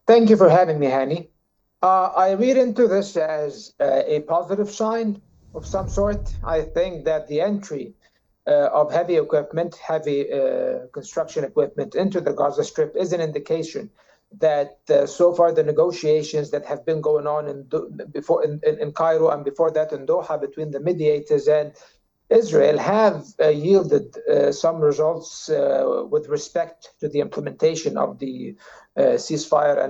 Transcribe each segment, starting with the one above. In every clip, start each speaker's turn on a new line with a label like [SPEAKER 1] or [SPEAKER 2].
[SPEAKER 1] Thank you for having me, Hani. I read into this as a positive sign of some sort. I think that the entry of heavy equipment, heavy construction equipment into the Gaza Strip is an indication that so far the negotiations that have been going on before in Cairo and before that in Doha between the mediators and Israel have yielded some results with respect to the implementation of the ceasefire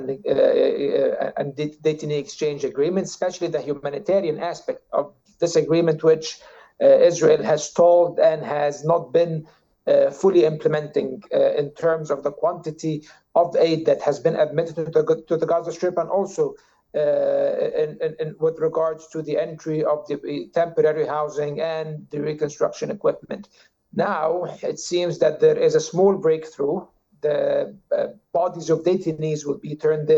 [SPEAKER 1] and detainee exchange agreement, especially the humanitarian aspect of this agreement, which Israel has stalled and has not been fully implementing in terms of the quantity of aid that has been admitted to the Gaza Strip, and also with regards to the entry of the temporary housing and the reconstruction equipment. Now, it seems that there is a small breakthrough. The bodies of detainees will be turned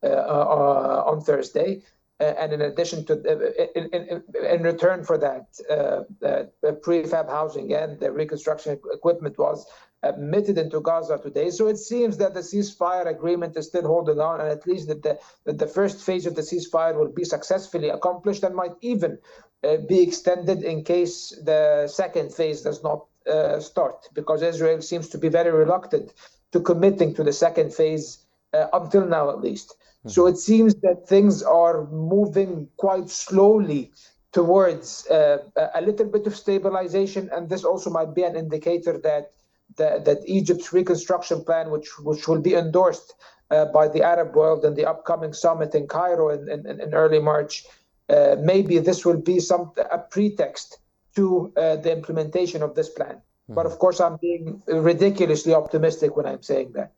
[SPEAKER 1] on Thursday. And in addition to, in return for that, prefab housing and the reconstruction equipment was admitted into Gaza today. So it seems that the ceasefire agreement is still holding on, and at least that the first phase of the ceasefire will be successfully accomplished and might even be extended in case the second phase does not start, because Israel seems to be very reluctant to committing to the second phase until now, at least. So it seems that things are moving quite slowly towards a little bit of stabilization, and this also might be an indicator that Egypt's reconstruction plan, which will be endorsed by the Arab world in the upcoming summit in Cairo in early March, maybe this will be a pretext to the implementation of this plan. But of course, I'm being ridiculously optimistic when I'm saying that.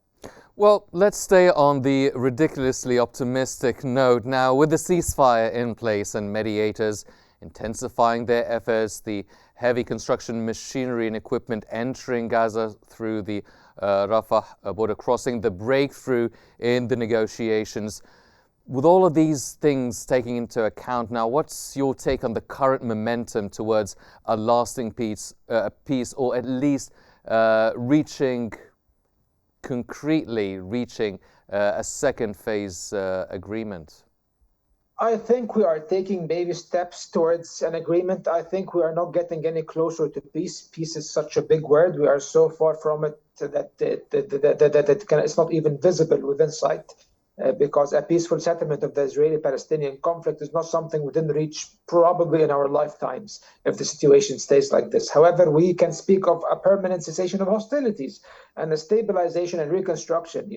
[SPEAKER 2] Well, let's stay on the ridiculously optimistic note now. With the ceasefire in place and mediators intensifying their efforts, the heavy construction machinery and equipment entering Gaza through the Rafah border crossing, the breakthrough in the negotiations. With all of these things taking into account now, what's your take on the current momentum towards a lasting peace, or at least concretely reaching a second phase agreement?
[SPEAKER 1] I think we are taking baby steps towards an agreement. I think we are not getting any closer to peace. Peace is such a big word. We are so far from it that it's not even visible within sight. Because a peaceful settlement of the Israeli-Palestinian conflict is not something within reach probably in our lifetimes if the situation stays like this. However, we can speak of a permanent cessation of hostilities and a stabilization and reconstruction,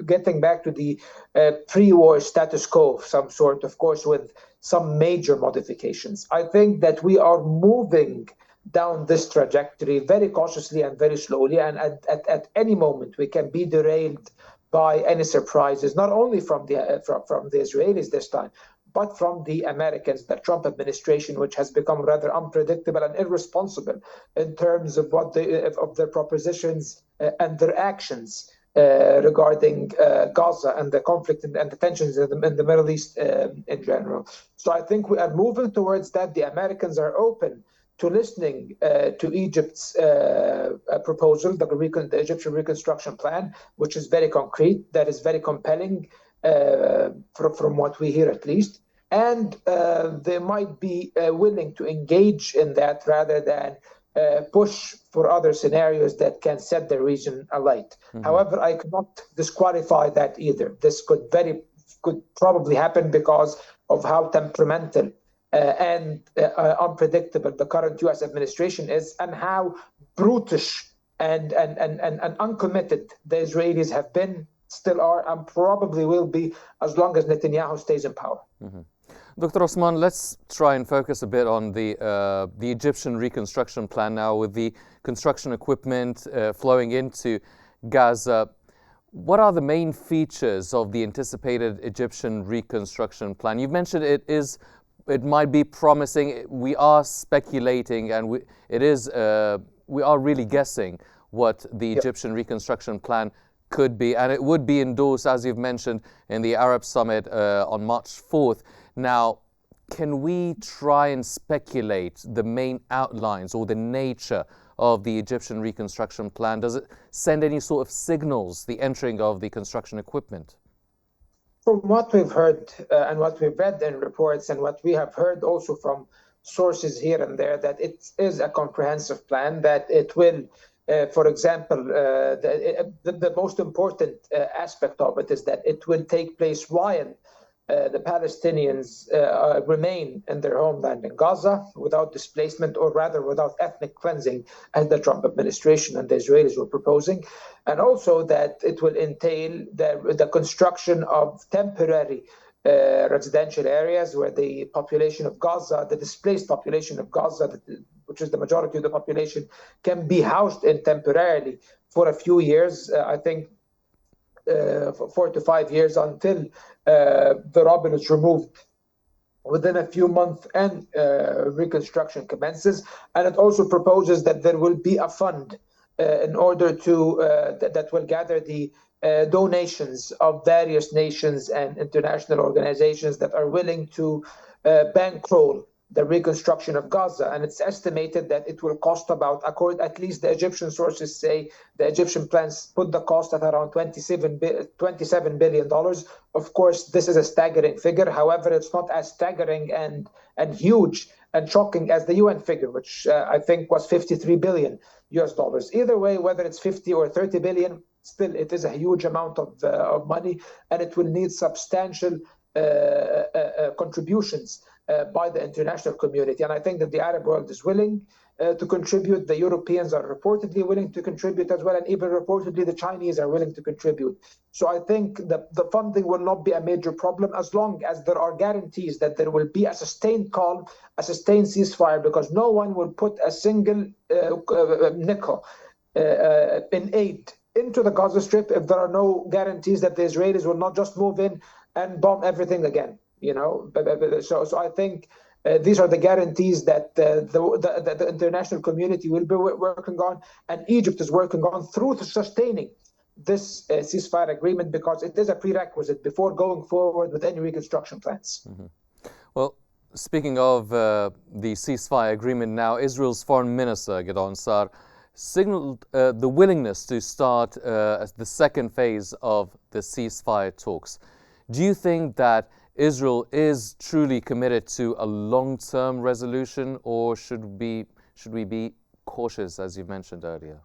[SPEAKER 1] getting back to the pre-war status quo of some sort, of course, with some major modifications. I think that we are moving down this trajectory very cautiously and very slowly, and at any moment we can be derailed by any surprises, not only from the Israelis this time, but from the Americans, the Trump administration, which has become rather unpredictable and irresponsible in terms of of their propositions and their actions regarding Gaza and the conflict and the tensions in the Middle East in general. So I think we are moving towards that. The Americans are open to listening to Egypt's proposal, the Egyptian reconstruction plan, which is very concrete, that is very compelling from what we hear at least. And they might be willing to engage in that rather than push for other scenarios that can set the region alight. However, I cannot disqualify that either. This could probably happen because of how temperamental and unpredictable the current U.S. administration is, and how brutish and uncommitted the Israelis have been, still are, and probably will be as long as Netanyahu stays in power.
[SPEAKER 2] Dr. Osman, let's try and focus a bit on the Egyptian reconstruction plan now, with the construction equipment flowing into Gaza. What are the main features of the anticipated Egyptian reconstruction plan? You've mentioned it might be promising. We are speculating, and we are really guessing what the Egyptian reconstruction plan could be, and it would be endorsed, as you've mentioned, in the Arab Summit on March 4th. Now, can we try and speculate the main outlines or the nature of the Egyptian reconstruction plan? Does it send any sort of signals, the entering of the construction equipment?
[SPEAKER 1] From what we've heard and what we've read in reports and what we have heard also from sources here and there, that it is a comprehensive plan, that it will, for example, the most important aspect of it is that it will take place while the Palestinians remain in their homeland in Gaza without displacement, or rather without ethnic cleansing, as the Trump administration and the Israelis were proposing. And also that it will entail the construction of temporary residential areas where the population of Gaza, the displaced population of Gaza, which is the majority of the population, can be housed in temporarily for a few years. I think 4 to 5 years, until the rubble is removed within a few months and reconstruction commences. And it also proposes that there will be a fund in order to that will gather the donations of various nations and international organizations that are willing to bankroll the reconstruction of Gaza. And it's estimated that it will cost about, at least the Egyptian sources say, the Egyptian plans put the cost at around $27 billion. Of course, this is a staggering figure. However, it's not as staggering and huge and shocking as the UN figure, which I think was 53 billion US dollars. Either way, whether it's 50 or 30 billion, still it is a huge amount of money, and it will need substantial contributions by the international community. And I think that the Arab world is willing to contribute. The Europeans are reportedly willing to contribute as well, and even reportedly the Chinese are willing to contribute. So I think that the funding will not be a major problem, as long as there are guarantees that there will be a sustained calm, a sustained ceasefire, because no one will put a single nickel in aid into the Gaza Strip if there are no guarantees that the Israelis will not just move in and bomb everything again. So I think these are the guarantees that the international community will be working on, and Egypt is working on through sustaining this ceasefire agreement, because it is a prerequisite before going forward with any reconstruction plans.
[SPEAKER 2] Mm-hmm. Well, speaking of the ceasefire agreement now, Israel's Foreign Minister, Gideon Sa'ar, signaled the willingness to start the second phase of the ceasefire talks. Do you think that Israel is truly committed to a long-term resolution, or should we be cautious, as you mentioned earlier?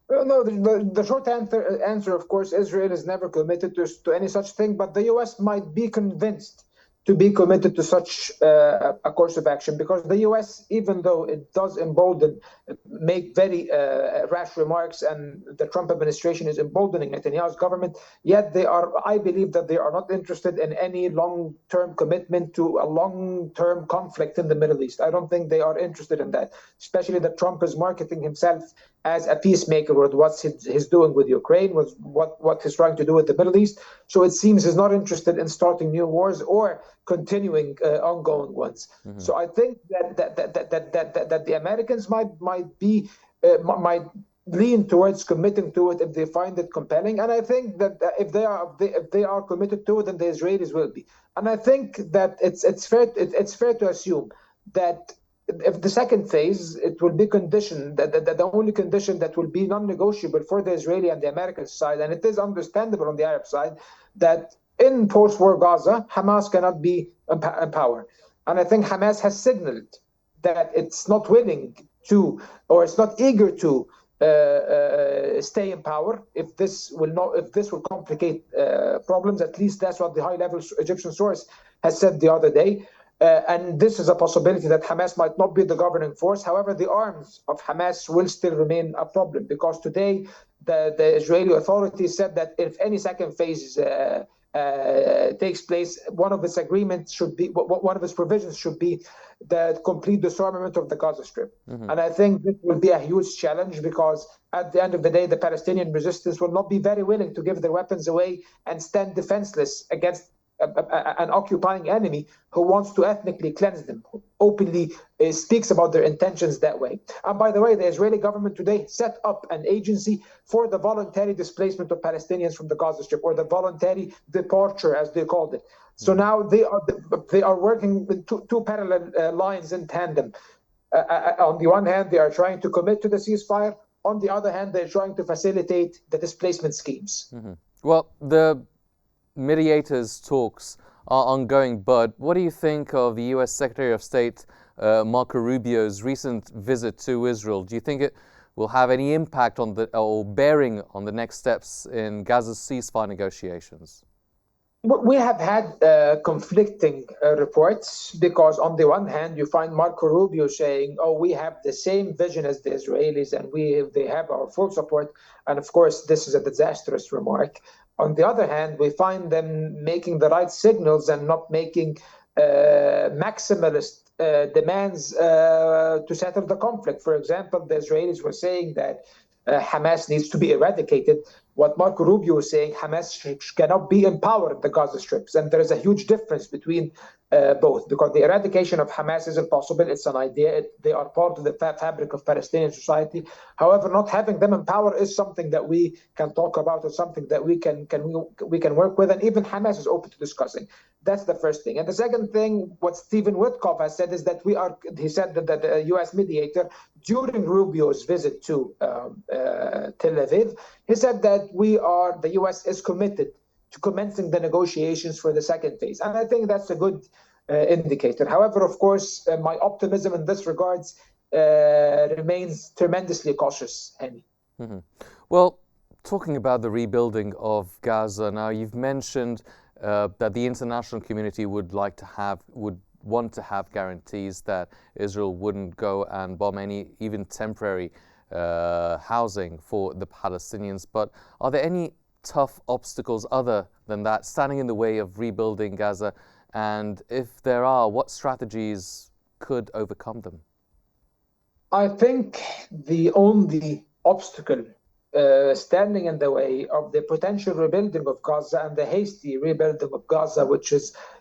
[SPEAKER 1] Well, no, the short answer, of course, Israel is never committed to any such thing, but the U.S. might be convinced to be committed to such a course of action, because the U.S., even though it does make very rash remarks, and the Trump administration is emboldening Netanyahu's government, yet I believe that they are not interested in any long-term commitment to a long-term conflict in the Middle East. I don't think they are interested in that, especially that Trump is marketing himself as a peacemaker with what he's doing with Ukraine, with what he's trying to do with the Middle East. So it seems he's not interested in starting new wars or continuing ongoing ones. Mm-hmm. So I think that the Americans might lean towards committing to it if they find it compelling, and I think that if they are committed to it, then the Israelis will be. And I think that it's fair to assume that if the second phase, it will be conditioned, that the only condition that will be non-negotiable for the Israeli and the American side, and it is understandable on the Arab side, that in post-war Gaza, Hamas cannot be in power. And I think Hamas has signaled that it's not willing to, or it's not eager to stay in power if this will complicate problems. At least that's what the high-level Egyptian source has said the other day. And this is a possibility that Hamas might not be the governing force. However, the arms of Hamas will still remain a problem, because today the Israeli authorities said that if any second phase takes place, one of its provisions should be the complete disarmament of the Gaza Strip. Mm-hmm. And I think this will be a huge challenge, because at the end of the day, the Palestinian resistance will not be very willing to give their weapons away and stand defenseless against an occupying enemy who wants to ethnically cleanse them, who openly speaks about their intentions that way. And by the way, the Israeli government today set up an agency for the voluntary displacement of Palestinians from the Gaza Strip, or the voluntary departure, as they called it. So now they are working with two parallel lines in tandem. On the one hand, they are trying to commit to the ceasefire. On the other hand, they're trying to facilitate the displacement schemes.
[SPEAKER 2] Mm-hmm. Well, mediators' talks are ongoing, but what do you think of the U.S. Secretary of State Marco Rubio's recent visit to Israel? Do you think it will have any impact on or bearing on the next steps in Gaza's ceasefire negotiations?
[SPEAKER 1] We have had conflicting reports, because on the one hand, you find Marco Rubio saying, "Oh, we have the same vision as the Israelis, and they have our full support." And of course, this is a disastrous remark. On the other hand, we find them making the right signals and not making maximalist demands to settle the conflict. For example, the Israelis were saying that Hamas needs to be eradicated. What Marco Rubio is saying, Hamas cannot be in power in the Gaza Strips. And there is a huge difference between both, because the eradication of Hamas isn't possible. It's an idea. They are part of the fabric of Palestinian society. However, not having them in power is something that we can talk about, or something that we can work with, and even Hamas is open to discussing. That's the first thing. And the second thing, what Stephen Witkoff has said is that he said that the U.S. mediator, during Rubio's visit to Tel Aviv, he said that the U.S. is committed to commencing the negotiations for the second phase. And I think that's a good indicator. However, of course, my optimism in this regards remains tremendously cautious, Henry.
[SPEAKER 2] Mm-hmm. Well, talking about the rebuilding of Gaza now, you've mentioned that the international community would want to have guarantees that Israel wouldn't go and bomb any even temporary housing for the Palestinians. But are there any tough obstacles other than that standing in the way of rebuilding Gaza? And if there are, what strategies could overcome them?
[SPEAKER 1] I think the only obstacle standing in the way of the potential rebuilding of Gaza and the hasty rebuilding of Gaza, which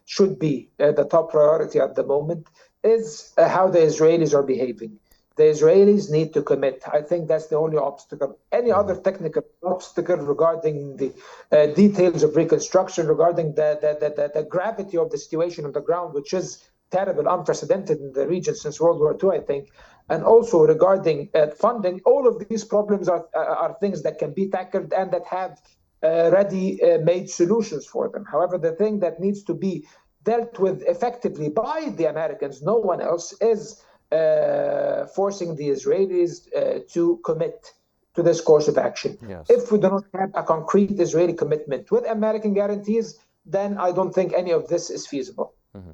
[SPEAKER 1] should be the top priority at the moment, is how the Israelis are behaving. The Israelis need to commit. I think that's the only obstacle. Any other technical obstacle regarding the details of reconstruction, regarding the gravity of the situation on the ground, which is terrible, unprecedented in the region since World War II, I think, and also regarding funding, all of these problems are things that can be tackled and that have ready-made solutions for them. However, the thing that needs to be dealt with effectively by the Americans, no one else, is forcing the Israelis to commit to this course of action.
[SPEAKER 2] Yes.
[SPEAKER 1] If we do not have a concrete Israeli commitment with American guarantees, then I don't think any of this is feasible.
[SPEAKER 2] Mm-hmm.